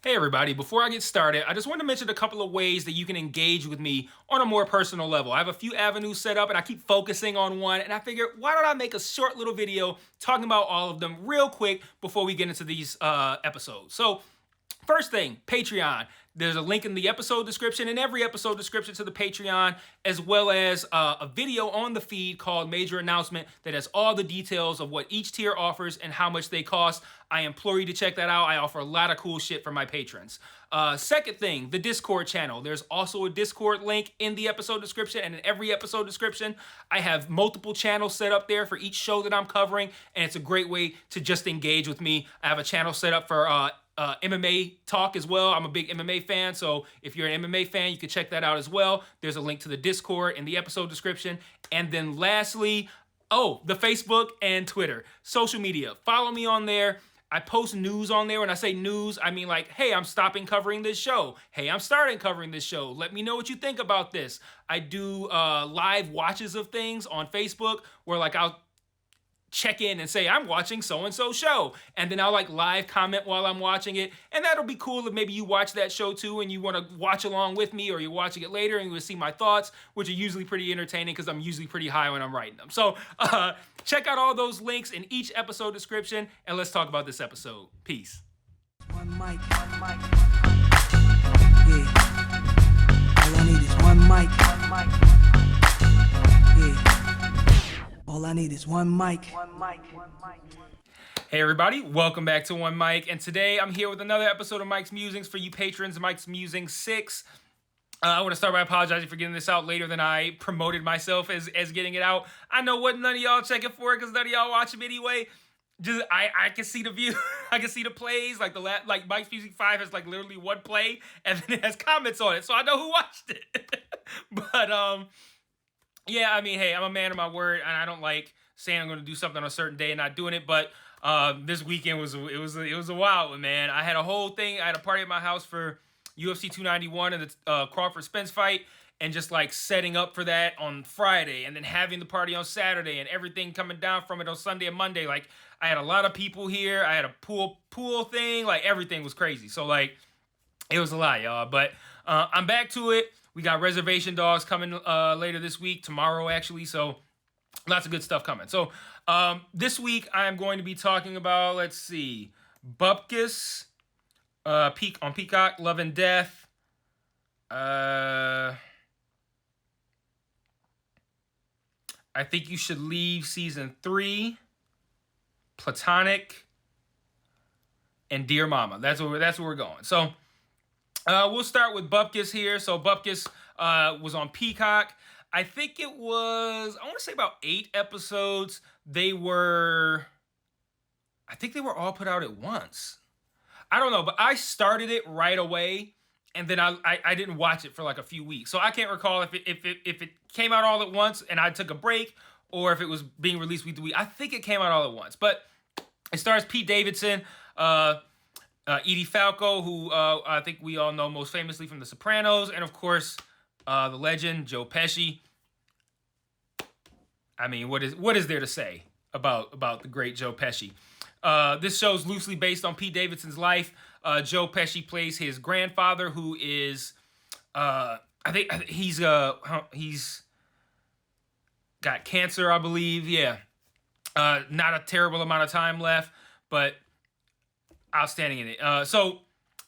Hey everybody, before I get started, I just want to mention a couple of ways that you can engage with me on a more personal level. I have a few avenues set up and I keep focusing on one, and I figured, why don't I make a short little video talking about all of them real quick before we get into these episodes. So first thing, Patreon. There's a link in the episode description, and every episode description to the Patreon, as well as a video on the feed called Major Announcement that has all the details of what each tier offers and how much they cost. I implore you to check that out. I offer a lot of cool shit for my patrons. Second thing, the Discord channel. There's also a Discord link in the episode description, and in every episode description, I have multiple channels set up there for each show that I'm covering, and it's a great way to just engage with me. I have a channel set up for MMA talk as well. I'm a big MMA fan, so if you're an MMA fan, you can check that out as well. There's a link to the Discord in the episode description. And then lastly, the Facebook and Twitter. Social media. Follow me on there. I post news on there. When I say news, I mean like, hey, I'm stopping covering this show. Hey, I'm starting covering this show. Let me know what you think about this. I do live watches of things on Facebook where like I'll check in and say, I'm watching so-and-so show. And then I'll like live comment while I'm watching it. And that'll be cool if maybe you watch that show too and you want to watch along with me, or you're watching it later and you will see my thoughts, which are usually pretty entertaining because I'm usually pretty high when I'm writing them. So check out all those links in each episode description, and let's talk about this episode. Peace. One mic. Yeah. All I need is one mic. Yeah. All I need is one mic. Hey everybody, welcome back to One Mic, and today I'm here with another episode of Mike's Musings for you patrons, Mike's Musings 6. I want to start by apologizing for getting this out later than I promoted myself as getting it out. I know what none of y'all checking for because none of y'all watch them anyway. Just I can see the view, I can see the plays. Like like Mike's Music 5 has like literally one play, and then it has comments on it, so I know who watched it. But yeah, I mean, hey, I'm a man of my word, and I don't like saying I'm going to do something on a certain day and not doing it. But this weekend was a wild one, man. I had a whole thing. I had a party at my house for UFC 291 and the Crawford Spence fight, and just like setting up for that on Friday, and then having the party on Saturday, and everything coming down from it on Sunday and Monday. Like I had a lot of people here. I had a pool thing. Like everything was crazy. So like it was a lot, y'all. But I'm back to it. We got Reservation Dogs coming later this week, tomorrow actually, so lots of good stuff coming. So this week I'm going to be talking about, let's see, Bupkis on Peacock, Love and Death. I Think You Should Leave Season 3, Platonic, and Dear Mama. That's where we're going. So we'll start with Bupkis here. So Bupkis was on Peacock. I think it was, I want to say about 8 episodes. I think they were all put out at once. I don't know, but I started it right away, and then I didn't watch it for like a few weeks. So I can't recall if it came out all at once and I took a break, or if it was being released week to week. I think it came out all at once. But it stars Pete Davidson, Edie Falco, who I think we all know most famously from The Sopranos, and of course, the legend Joe Pesci. I mean, what is there to say about the great Joe Pesci? This show is loosely based on Pete Davidson's life. Joe Pesci plays his grandfather, who is, I think he's got cancer, I believe. Yeah, not a terrible amount of time left, but outstanding in it. So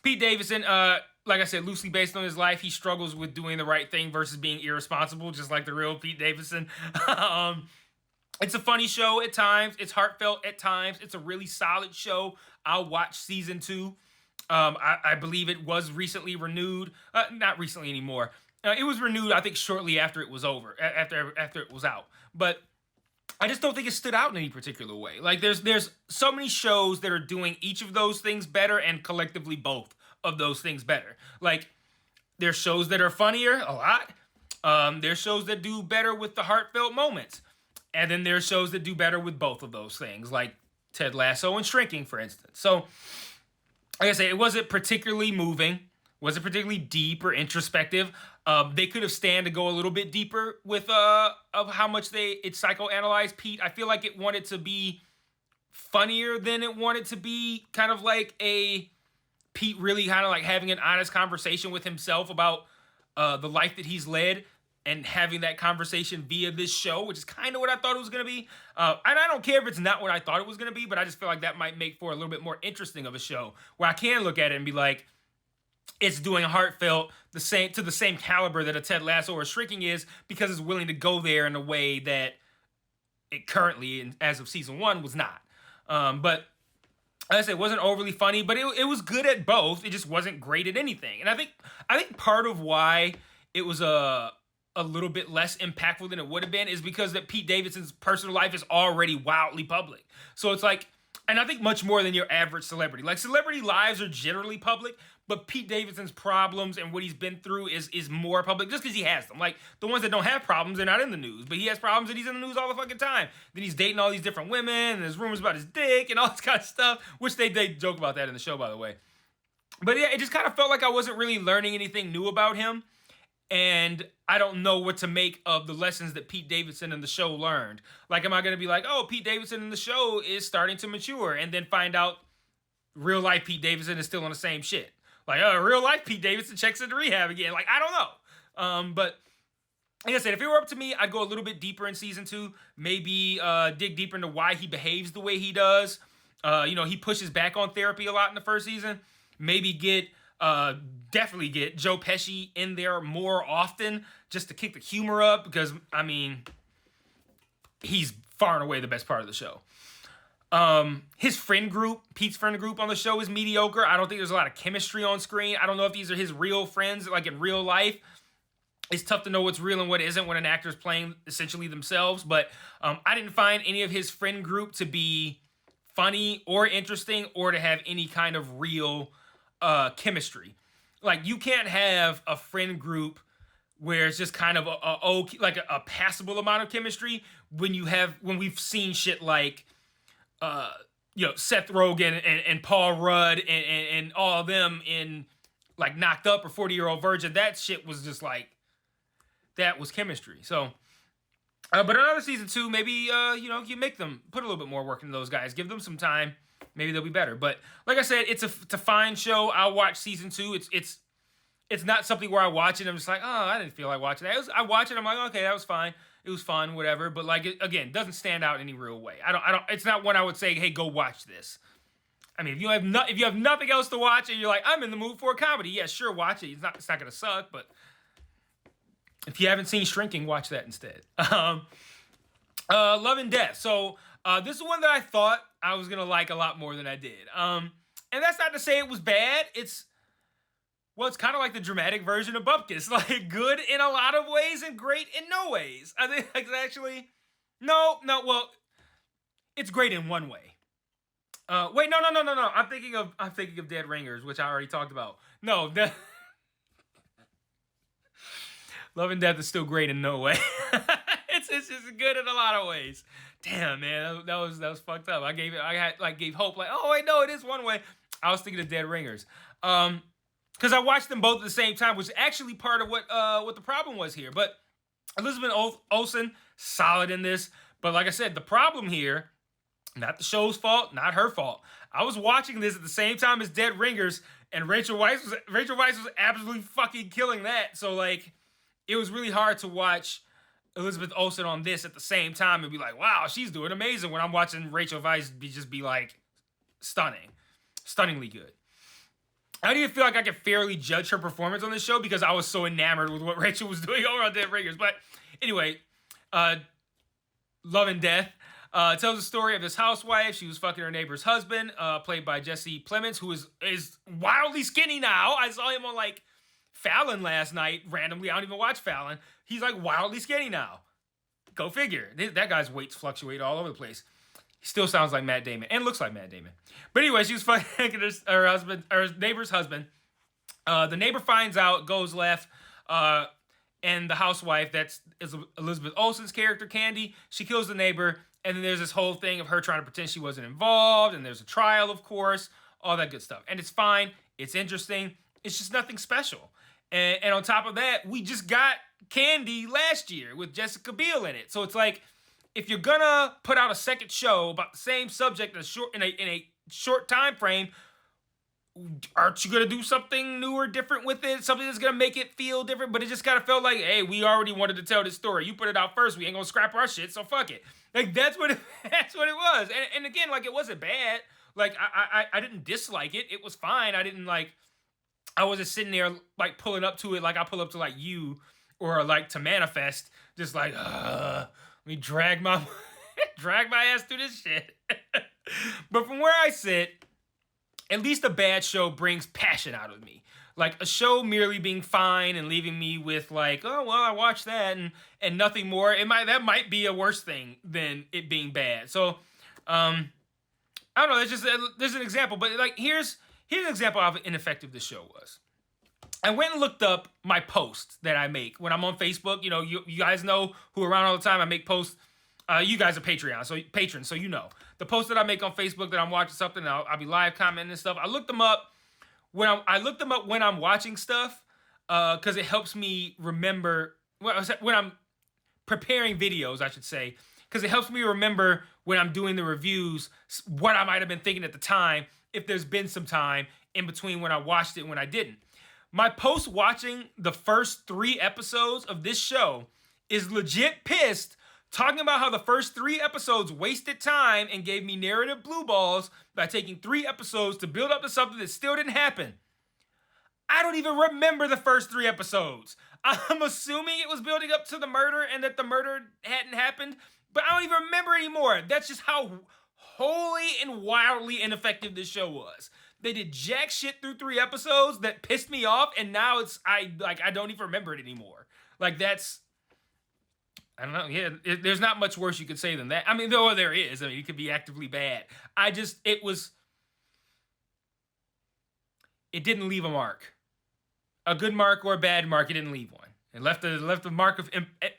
Pete Davidson, like I said, loosely based on his life, he struggles with doing the right thing versus being irresponsible, just like the real Pete Davidson. It's a funny show at times. It's heartfelt at times. It's a really solid show. I'll watch season 2. I believe it was recently renewed. Not recently anymore. It was renewed, I think, shortly after it was over, after it was out. But I just don't think it stood out in any particular way. Like there's so many shows that are doing each of those things better, and collectively both of those things better. Like there's shows that are funnier a lot. There's shows that do better with the heartfelt moments. And then there's shows that do better with both of those things, like Ted Lasso and Shrinking, for instance. So like I say, it wasn't particularly moving, wasn't particularly deep or introspective. They could have stand to go a little bit deeper with of how much it psychoanalyzed Pete. I feel like it wanted to be funnier than it wanted to be kind of like a Pete really kind of like having an honest conversation with himself about the life that he's led and having that conversation via this show, which is kind of what I thought it was going to be. And I don't care if it's not what I thought it was going to be, but I just feel like that might make for a little bit more interesting of a show where I can look at it and be like, it's doing a heartfelt to the same caliber that a Ted Lasso or Shrinking is, because it's willing to go there in a way that it currently, as of season 1, was not. But like I said, it wasn't overly funny, but it was good at both. It just wasn't great at anything. And I think part of why it was a little bit less impactful than it would have been is because that Pete Davidson's personal life is already wildly public. So it's like, and I think much more than your average celebrity. Like, celebrity lives are generally public, but Pete Davidson's problems and what he's been through is more public just because he has them. Like, the ones that don't have problems, they're not in the news, but he has problems and he's in the news all the fucking time. Then he's dating all these different women, and there's rumors about his dick and all this kind of stuff, which they joke about that in the show, by the way. But yeah, it just kind of felt like I wasn't really learning anything new about him. And I don't know what to make of the lessons that Pete Davidson in the show learned. Like, am I going to be like, oh, Pete Davidson in the show is starting to mature, and then find out real life Pete Davidson is still on the same shit? Like, real life Pete Davidson checks into rehab again. Like, I don't know. But like I said, if it were up to me, I'd go a little bit deeper in season 2. Maybe dig deeper into why he behaves the way he does. He pushes back on therapy a lot in the first season. Maybe definitely get Joe Pesci in there more often just to kick the humor up, because, I mean, he's far and away the best part of the show. His friend group, Pete's friend group on the show, is mediocre. I don't think there's a lot of chemistry on screen. I don't know if these are his real friends, like in real life. It's tough to know what's real and what isn't when an actor's playing essentially themselves, but I didn't find any of his friend group to be funny or interesting or to have any kind of real chemistry. Like, you can't have a friend group where it's just kind of a passable amount of chemistry when we've seen shit like Seth Rogen and Paul Rudd and all of them in like Knocked Up or 40-Year-Old Virgin. That shit was just like, that was chemistry. So, but another season 2, maybe you make them put a little bit more work into those guys, give them some time. Maybe they'll be better. But like I said, it's a fine show. I'll watch season 2. It's not something where I watch it and I'm just like, oh, I didn't feel like watching that. I watch it, I'm like, okay, that was fine. It was fun, whatever. But like, again, doesn't stand out in any real way. I don't. It's not one I would say, hey, go watch this. I mean, if you have nothing else to watch and you're like, I'm in the mood for a comedy, yeah, sure, watch it. It's not gonna suck. But if you haven't seen Shrinking, watch that instead. Love and Death. So this is one that I thought I was gonna like a lot more than I did. And that's not to say it was bad. It's kind of like the dramatic version of Bupkis. Like, good in a lot of ways and great in no ways. I think it's actually well, it's great in one way. Wait, no. I'm thinking of Dead Ringers, which I already talked about. No, Love and Death is still great in no way. It's just good in a lot of ways. Damn, man, that was fucked up. I gave hope, like, oh wait, no, it is one way. I was thinking of Dead Ringers. Because I watched them both at the same time, which is actually part of what the problem was here. But Elizabeth Olsen, solid in this. But like I said, the problem here, not the show's fault, not her fault. I was watching this at the same time as Dead Ringers, and Rachel Weisz was absolutely fucking killing that. So like, it was really hard to watch Elizabeth Olsen on this at the same time and be like, wow, she's doing amazing, when I'm watching Rachel Weisz be like stunningly good. I don't even feel like I could fairly judge her performance on this show because I was so enamored with what Rachel was doing over on Dead Ringers. But anyway, Love and Death tells the story of this housewife. She was fucking her neighbor's husband, played by Jesse Plemons, who is wildly skinny now. I saw him on like Fallon last night randomly. I don't even watch Fallon. He's like wildly skinny now. Go figure. That guy's weights fluctuate all over the place. He still sounds like Matt Damon and looks like Matt Damon. But anyway, she was fucking her neighbor's husband. The neighbor finds out, goes left, and the housewife, that's Elizabeth Olsen's character, Candy, she kills the neighbor, and then there's this whole thing of her trying to pretend she wasn't involved, and there's a trial, of course, all that good stuff. And it's fine. It's interesting. It's just nothing special. And on top of that, we just got Candy last year with Jessica Biel in it. So it's like, if you're gonna put out a second show about the same subject in a short time frame, aren't you going to do something new or different with it? Something that's going to make it feel different? But it just kind of felt like, hey, we already wanted to tell this story. You put it out first. We ain't going to scrap our shit, so fuck it. Like, that's what it was. And again, like, it wasn't bad. Like, I didn't dislike it. It was fine. I wasn't sitting there, like, pulling up to it like I pull up to, like, you or, like, to Manifest. Just like, let me drag my ass through this shit. But from where I sit, at least a bad show brings passion out of me. Like, a show merely being fine and leaving me with, like, oh, well, I watched that and nothing more. That might be a worse thing than it being bad. So, I don't know. There's an example. But, like, here's an example of how ineffective this show was. I went and looked up my posts that I make when I'm on Facebook. You know, you guys know who are around all the time. I make posts. You guys are patrons, so you know. The posts that I make on Facebook that I'm watching something, I'll be live commenting and stuff. I looked them up when I'm watching stuff, because it helps me remember when I'm preparing videos, I should say, because it helps me remember when I'm doing the reviews what I might have been thinking at the time, if there's been some time in between when I watched it and when I didn't. My post watching the first 3 episodes of this show is legit pissed, talking about how the first 3 episodes wasted time and gave me narrative blue balls by taking 3 episodes to build up to something that still didn't happen. I don't even remember the first 3 episodes. I'm assuming it was building up to the murder and that the murder hadn't happened, but I don't even remember anymore. That's just how wholly and wildly ineffective this show was. They did jack shit through 3 episodes that pissed me off, and now I don't even remember it anymore. Like, that's, I don't know. Yeah, there's not much worse you could say than that. I mean, though there is. I mean, it could be actively bad. It didn't leave a mark. A good mark or a bad mark, it didn't leave one. It left a mark of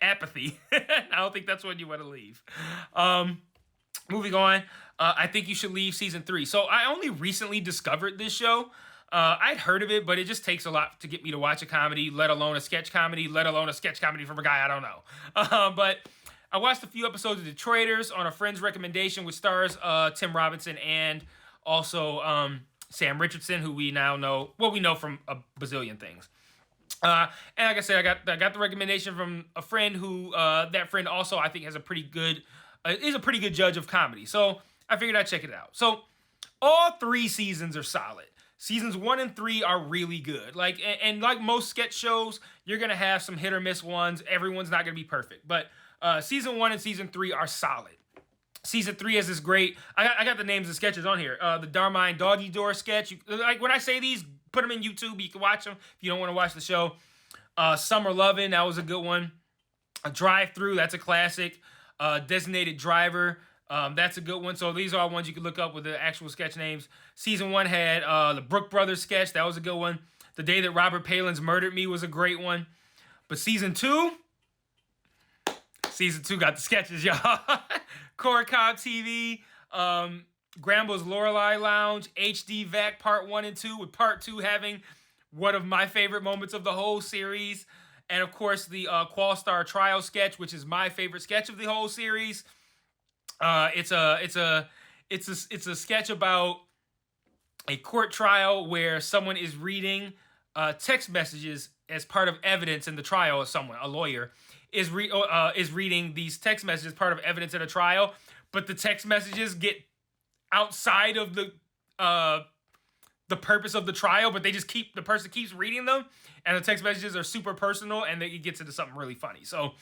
apathy. I don't think that's what you want to leave. Moving on, I think you should leave season 3. So I only recently discovered this show. I'd heard of it, but it just takes a lot to get me to watch a comedy, let alone a sketch comedy from a guy I don't know. But I watched a few episodes of Detroiters on a friend's recommendation, which stars Tim Robinson and also Sam Richardson, who we now know, well, we know from a bazillion things. And like I said, I got the recommendation from a friend who, that friend also, I think, is a pretty good judge of comedy. So I figured I'd check it out. So all 3 seasons are solid. Seasons 1 and 3 are really good. Like, and like most sketch shows, you're gonna have some hit or miss ones. Everyone's not gonna be perfect, but season 1 and season 3 are solid. Season 3 is this great. I got the names of sketches on here. The Darmine Doggy Door sketch. Like, when I say these, put them in YouTube. You can watch them if you don't want to watch the show. Summer Lovin', that was a good one. A Drive Through, that's a classic. Designated Driver, that's a good one. So these are all ones you can look up with the actual sketch names. Season 1 had the Brook Brothers sketch. That was a good one. The Day That Robert Palin's Murdered Me was a great one. But season 2 got the sketches, y'all. Corn Cob TV, Grambo's Lorelei Lounge, HD Vac Part 1 and 2, with Part 2 having one of my favorite moments of the whole series. And of course, the Qualstar Trial sketch, which is my favorite sketch of the whole series. It's a sketch about a court trial where someone is reading text messages as part of evidence in the trial. Of someone, a lawyer, is reading these text messages as part of evidence in a trial, but the text messages get outside of the purpose of the trial, but the person keeps reading them, and the text messages are super personal, and it gets into something really funny. So,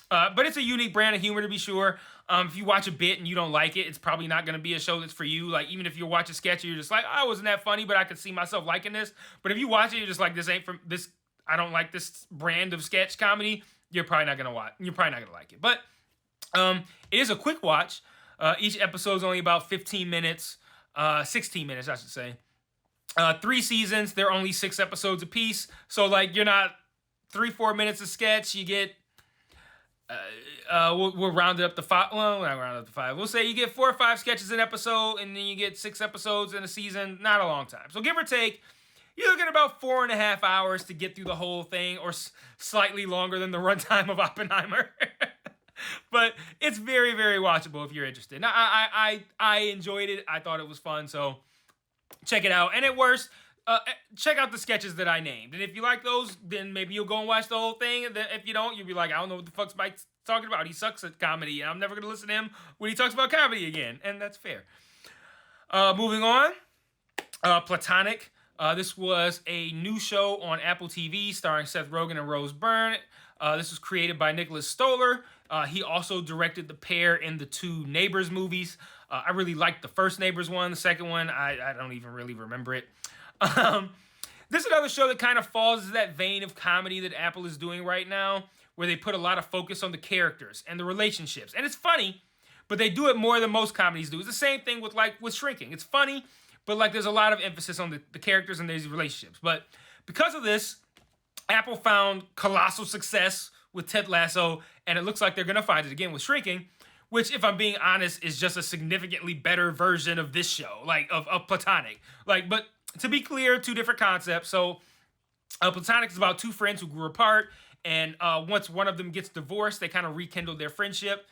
but it's a unique brand of humor, to be sure. If you watch a bit and you don't like it, it's probably not going to be a show that's for you. Like, even if you watch a sketch and you're just like, oh, wasn't that funny, but I could see myself liking this. But if you watch it, you're just like, I don't like this brand of sketch comedy, you're probably not going to watch. You're probably not going to like it. But it is a quick watch. Each episode is only about 15 minutes, 16 minutes, I should say. 3 seasons, they're only 6 episodes apiece. So, like, you're not 3-4 minutes a sketch. You get, we'll round it up to 5. Well, we're not round it up to 5. We'll say you get 4 or 5 sketches an episode, and then you get 6 episodes in a season. Not a long time. So, give or take, you're looking at about 4.5 hours to get through the whole thing, or slightly longer than the runtime of Oppenheimer. But it's very, very watchable if you're interested. Now, I enjoyed it. I thought it was fun, so check it out. And at worst, check out the sketches that I named. And if you like those, then maybe you'll go and watch the whole thing. And then if you don't, you'll be like, I don't know what the fuck Spike's talking about. He sucks at comedy, and I'm never going to listen to him when he talks about comedy again. And that's fair. Moving on. Platonic. This was a new show on Apple TV starring Seth Rogen and Rose Byrne. This was created by Nicholas Stoller. He also directed the pair in the 2 Neighbors movies. I really liked the first Neighbors one. The second one, I don't even really remember it. This is another show that kind of falls into that vein of comedy that Apple is doing right now, where they put a lot of focus on the characters and the relationships. And it's funny, but they do it more than most comedies do. It's the same thing with Shrinking. It's funny, but there's a lot of emphasis on the characters and these relationships. But because of this, Apple found colossal success with Ted Lasso, and it looks like they're going to find it again with Shrinking, which, if I'm being honest, is just a significantly better version of this show, of Platonic. But to be clear, 2 different concepts. So Platonic is about 2 friends who grew apart, and once one of them gets divorced, they kind of rekindle their friendship.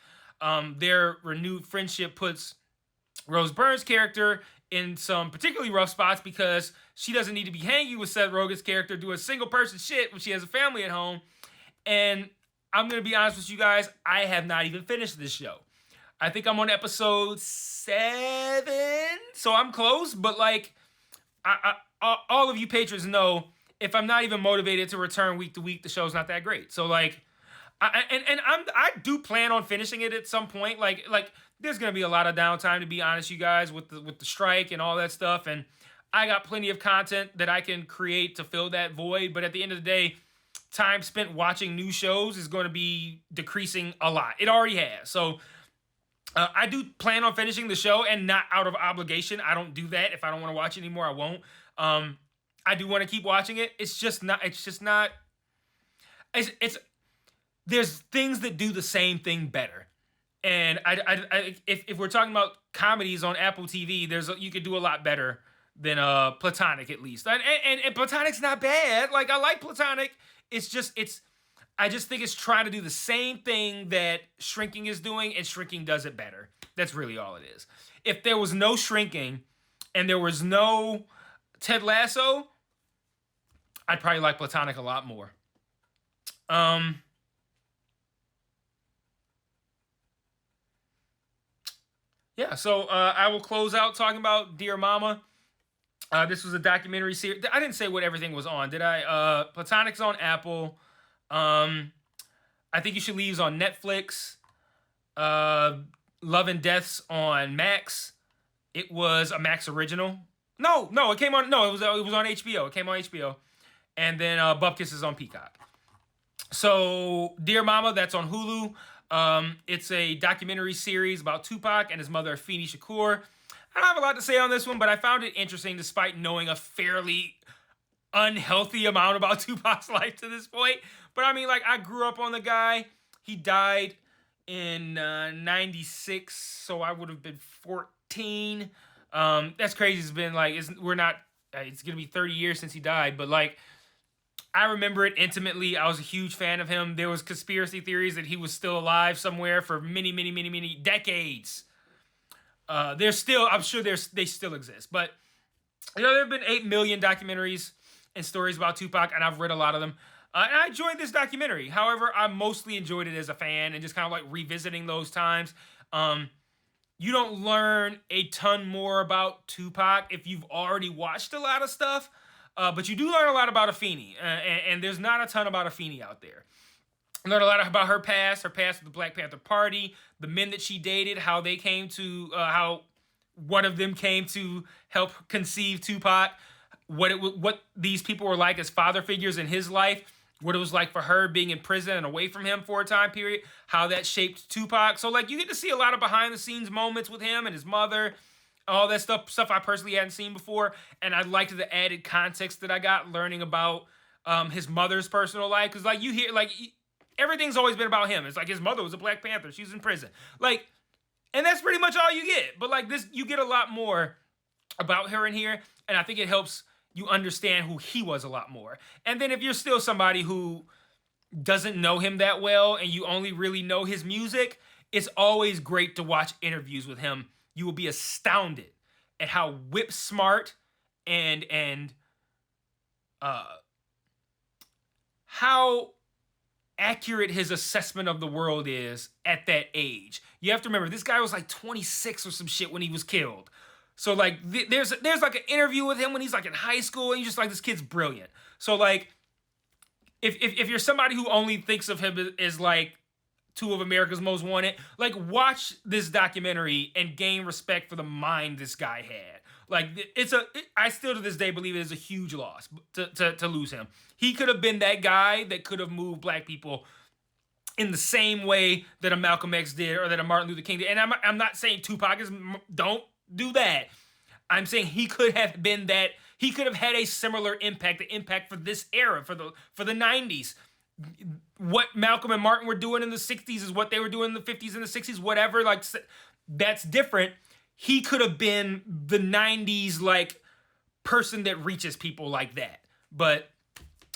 Their renewed friendship puts Rose Byrne's character in some particularly rough spots because she doesn't need to be hanging with Seth Rogen's character doing single person shit when she has a family at home. And I'm going to be honest with you guys, I have not even finished this show. I think I'm on episode 7, so I'm close, but all of you patrons know, if I'm not even motivated to return week to week, the show's not that great. So I do plan on finishing it at some point. There's gonna be a lot of downtime, to be honest, you guys, with the strike and all that stuff, and I got plenty of content that I can create to fill that void. But at the end of the day, time spent watching new shows is going to be decreasing a lot. It already has. So I do plan on finishing the show, and not out of obligation. I don't do that. If I don't want to watch it anymore, I won't. I do want to keep watching it. It's just not. There's things that do the same thing better. And if we're talking about comedies on Apple TV, you could do a lot better than Platonic, at least. And Platonic's not bad. I like Platonic. I just think it's trying to do the same thing that Shrinking is doing, and Shrinking does it better. That's really all it is. If there was no Shrinking and there was no Ted Lasso, I'd probably like Platonic a lot more. Yeah, so I will close out talking about Dear Mama. This was a documentary series. I didn't say what everything was on, did I? Platonic's on Apple. I Think You Should Leave's on Netflix. Love and Death's on Max. It was a Max original. No, it came on. No, it was on HBO. It came on HBO. And then Bupkis is on Peacock. So Dear Mama, that's on Hulu. It's a documentary series about Tupac and his mother, Afeni Shakur. I don't have a lot to say on this one, but I found it interesting despite knowing a fairly unhealthy amount about Tupac's life to this point. But I grew up on the guy. He died in 96, so I would have been 14. That's crazy. It's been it's going to be 30 years since he died, but I remember it intimately. I was a huge fan of him. There was conspiracy theories that he was still alive somewhere for many, many, many, many decades. I'm sure they still exist. But, there have been 8 million documentaries and stories about Tupac, and I've read a lot of them. And I enjoyed this documentary. However, I mostly enjoyed it as a fan and just kind of revisiting those times. You don't learn a ton more about Tupac if you've already watched a lot of stuff. But you do learn a lot about Afeni, and there's not a ton about Afeni out there. You learn a lot about her past with the Black Panther Party, the men that she dated, how they came to, how one of them came to help conceive Tupac, what these people were like as father figures in his life, what it was like for her being in prison and away from him for a time period, how that shaped Tupac. So you get to see a lot of behind the scenes moments with him and his mother. All that stuff I personally hadn't seen before, and I liked the added context that I got learning about his mother's personal life, because you hear everything's always been about him. It's his mother was a Black Panther, she was in prison, and that's pretty much all you get. But this, you get a lot more about her in here, and I think it helps you understand who he was a lot more. And then if you're still somebody who doesn't know him that well and you only really know his music, it's always great to watch interviews with him. You will be astounded at how whip smart and how accurate his assessment of the world is at that age. You have to remember, this guy was like 26 or some shit when he was killed. So like, there's like an interview with him when he's like in high school, and you're just like, this kid's brilliant. So like, if you're somebody who only thinks of him as like two of America's Most Wanted, like, watch this documentary and gain respect for the mind this guy had. Like, I still to this day believe it is a huge loss to lose him. He could have been that guy that could have moved black people in the same way that a Malcolm X did or that a Martin Luther King did. And I'm not saying Tupac is, don't do that. I'm saying he could have been that. He could have had a similar impact, the impact for this era, for the 90s. What Malcolm and Martin were doing in the 60s is what they were doing in the 50s and the 60s, whatever. Like, that's different. He could have been the 90s, like, person that reaches people like that. But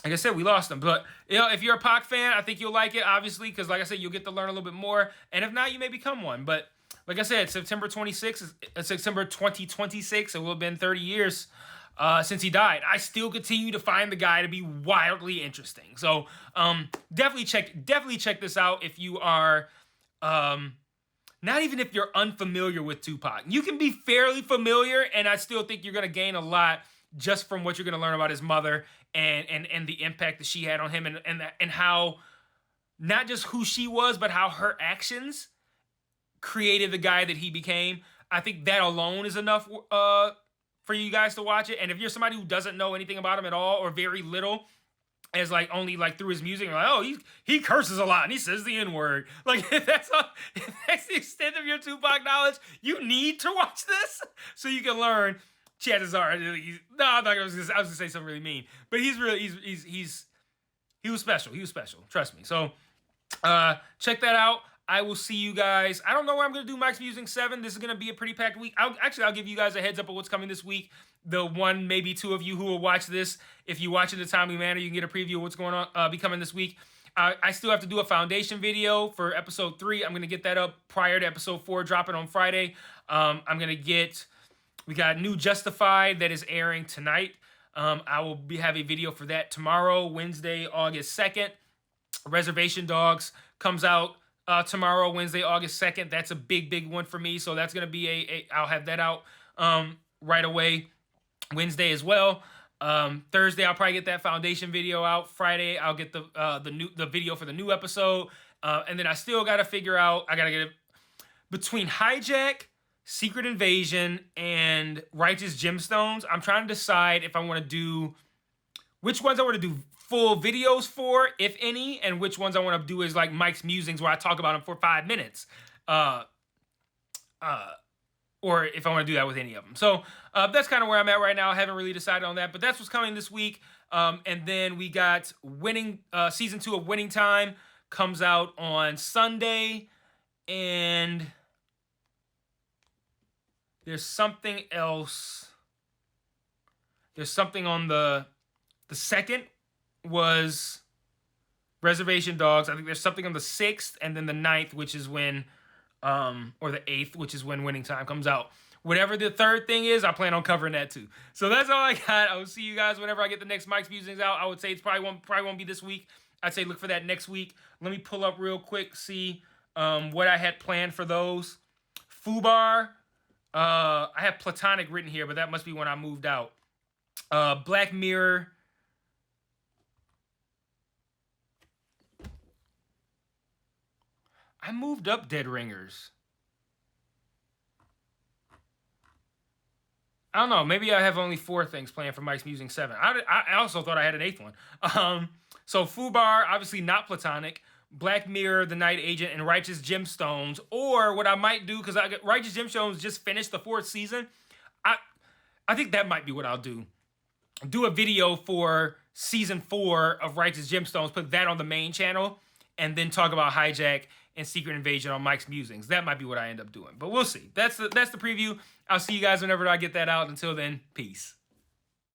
like I said, we lost him. But, you know, if you're a Pac fan, I think you'll like it, obviously, because like I said, you'll get to learn a little bit more. And if not, you may become one. But like I said, September 2026, it will have been 30 years since he died. I still continue to find the guy to be wildly interesting. So definitely check this out if you are, not even if you're unfamiliar with Tupac. You can be fairly familiar, and I still think you're going to gain a lot just from what you're going to learn about his mother and the impact that she had on him, and how, not just who she was, but how her actions created the guy that he became. I think that alone is enough for you guys to watch it. And if you're somebody who doesn't know anything about him at all, or very little, as like only like through his music, like, oh, he curses a lot and he says the N-word. Like, if that's the extent of your Tupac knowledge, you need to watch this so you can learn. Chances are, I was gonna say something really mean, but he was special. He was special. Trust me. So check that out. I will see you guys. I don't know where I'm going to do Mike's Musings 7. This is going to be a pretty packed week. I'll give you guys a heads up of what's coming this week. The one, maybe two of you who will watch this, if you watch it in a timely manner, you can get a preview of what's going on, be coming this week. I still have to do a foundation video for episode 3. I'm going to get that up prior to episode 4 dropping on Friday. We got New Justified that is airing tonight. I will have a video for that tomorrow, Wednesday, August 2nd. Reservation Dogs comes out tomorrow, Wednesday, August 2nd. That's a big one for me. So that's going to be I'll have that out right away Wednesday as well. Thursday, I'll probably get that foundation video out. Friday, I'll get the video for the new episode. And then I still got to figure out, I got to get it between Hijack, Secret Invasion, and Righteous Gemstones. I'm trying to decide if I want to do, which ones I want to do full videos for, if any, and which ones I want to do is like Mike's Musings, where I talk about them for 5 minutes. Or if I want to do that with any of them. So that's kind of where I'm at right now. I haven't really decided on that, but that's what's coming this week. And then we got season 2 of Winning Time comes out on Sunday, and there's something else. There's something on the 2nd was Reservation Dogs. I think there's something on the 6th, and then the 9th, which is when, or the 8th, which is when Winning Time comes out. Whatever the 3rd thing is, I plan on covering that too. So that's all I got. I will see you guys whenever I get the next Mike's Musings out. I would say it's probably won't be this week. I'd say look for that next week. Let me pull up real quick, see what I had planned for those. Fubar. I have Platonic written here, but that must be when I moved out. Black Mirror. I moved up Dead Ringers. I don't know. Maybe I have only 4 things planned for Mike's Musings 7. I also thought I had an 8th one. So Fubar, obviously not Platonic. Black Mirror, The Night Agent, and Righteous Gemstones. Or what I might do, because Righteous Gemstones just finished the 4th season. I think that might be what I'll do. Do a video for season 4 of Righteous Gemstones, put that on the main channel, and then talk about Hijack and Secret Invasion on Mike's Musings. That might be what I end up doing, but we'll see. That's the preview. I'll see you guys whenever I get that out. Until then, peace.